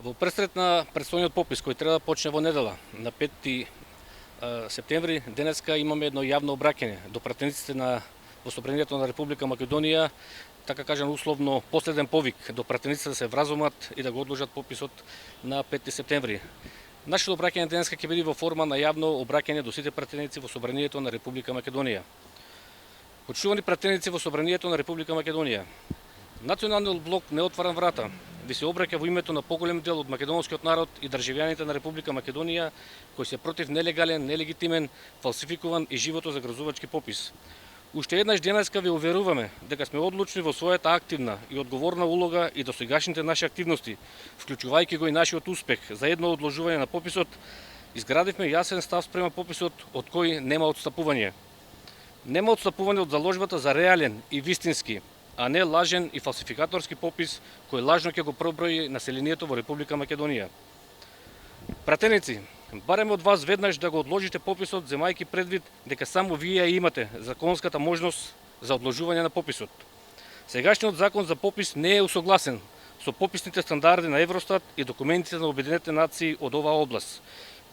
Во пресред на предстојниот попис кој треба да почне во недела на 5 септември, денеска имаме едно јавно обраќање до пратениците во Собранието на Република Македонија, така кажан условно последен повик до пратениците да се вразумат и да го одложат пописот на 5 септември. Нашето обраќање денеска ќе биде во форма на јавно обраќање до сите пратеници во Собранието на Република Македонија. Почитувани пратеници во Собранието на Република Македонија, Националниот блок Не отварам врата ви се обраќа во името на поголем дел од македонскиот народ и државјаните на Република Македонија кои се против нелегален, нелегитимен, фалсификуван и живото загрозувачки попис. Уште еднаш денеска ви уверуваме дека сме одлучни во својата активна и одговорна улога и досегашните наши активности, вклучувајќи го и нашиот успех за едно одложување на пописот, изградивме јасен став спрема пописот од кој нема отстапување. Нема отстапување од заложбата за реален и вистински, а не лажен и фалсификаторски попис кој лажно ќе го проброи населението во Република Македонија. Пратеници, бараме од вас веднаш да го одложите пописот, земајќи предвид дека само вие ја имате законската можност за одложување на пописот. Сегашниот закон за попис не е усогласен со пописните стандарди на Евростат и документите на Обединетите нации од оваа област.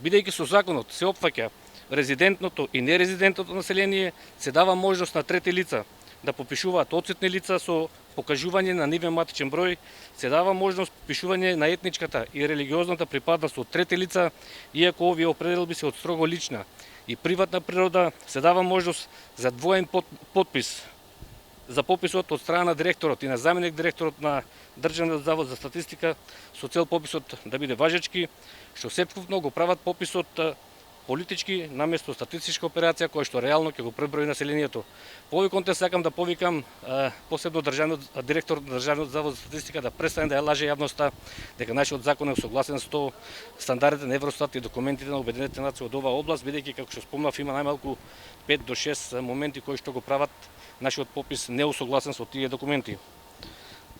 Бидејќи со законот се опфаќа резидентното и нерезидентното население, се дава можност на трети лица да попишуваат одсетни лица со покажување на нивен матичен број, се дава можност попишување на етничката и религиозната припадност од трети лица, иако овие определби се од строго лична и приватна природа, се дава можност за двоен подпис за пописот од страна на директорот и на заменик директорот на Државниот завод за статистика со цел пописот да биде важечки, што сепкувно го прават пописот политички наместо статистичка операција која што реално ќе го преброи населението. По овој контекст сакам да повикам посебно директор на Државниот завод за статистика да престане да ја лаже јавноста дека нашиот закон е согласен со стандардите на Евростат и документите на Обединетите нации од оваа област, бидејќи како што спомнав има најмалку 5 до 6 моменти кои што го прават нашиот попис неусогласен со тие документи.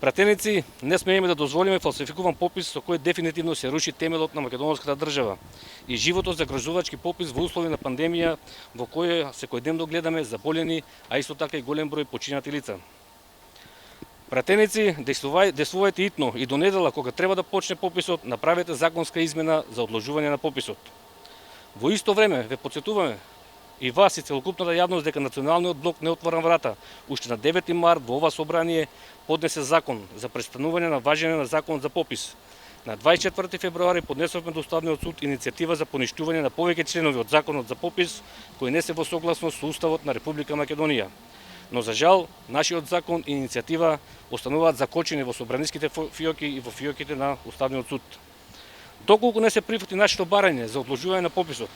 Пратеници, не смееме да дозволиме фалсификуван попис со кој дефинитивно се руши темелот на македонската држава и живото загрозувачки попис во услови на пандемија во која секојдневно гледаме заболени, а исто така и голем број починати лица. Пратеници, действувајте итно и до недела кога треба да почне пописот, направете законска измена за одложување на пописот. Во исто време ве потсетуваме и вас и целокупната јавност дека Националниот блок Не отварам врата уште на 9 март во ова собрание поднесе закон за престанување на важење на законот за попис. На 24 февруари поднесовме до Уставниот суд иницијатива за поништување на повеќе членови од законот за попис кои не се во согласност со Уставот на Република Македонија. Но за жал, нашиот закон и иницијатива остануваат закочени во собраниските фиоки и во фиоките на Уставниот суд. Доколку не се прифати нашето барање за одложување на пописот,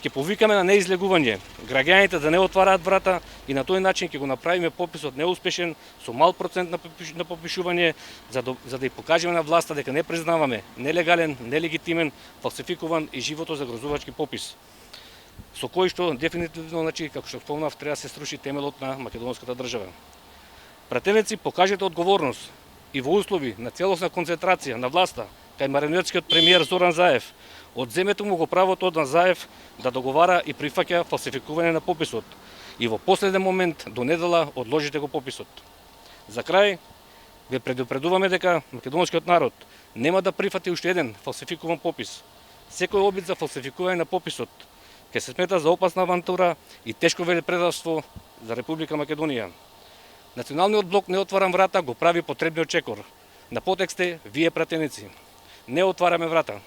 ќе повикаме на неизлегување, граѓаните да не отвараат врата и на тој начин ќе го направиме пописот неуспешен со мал процент на попишување за да ја покажеме на власта дека не признаваме нелегален, нелегитимен, фалсификуван и живото загрозувачки попис, со кој што дефинитивно, како што спомнав, треба да се сруши темелот на македонската држава. Пратеници, покажете одговорност и во услови на целосна концентрација на власта кај марионетскиот премиер Зоран Заев, одземете му го правото на Заев да договара и прифаќа фалсификување на пописот и во последен момент до недела одложите го пописот. За крај, ве предупредуваме дека македонскиот народ нема да прифати уште еден фалсификуван попис. Секој обид за фалсификување на пописот ќе се смета за опасна авантура и тешко велепредавство за Република Македонија. Националниот блок Не отварам врата го прави потребниот чекор. На потекст е вие пратеници. Не отвараме врата.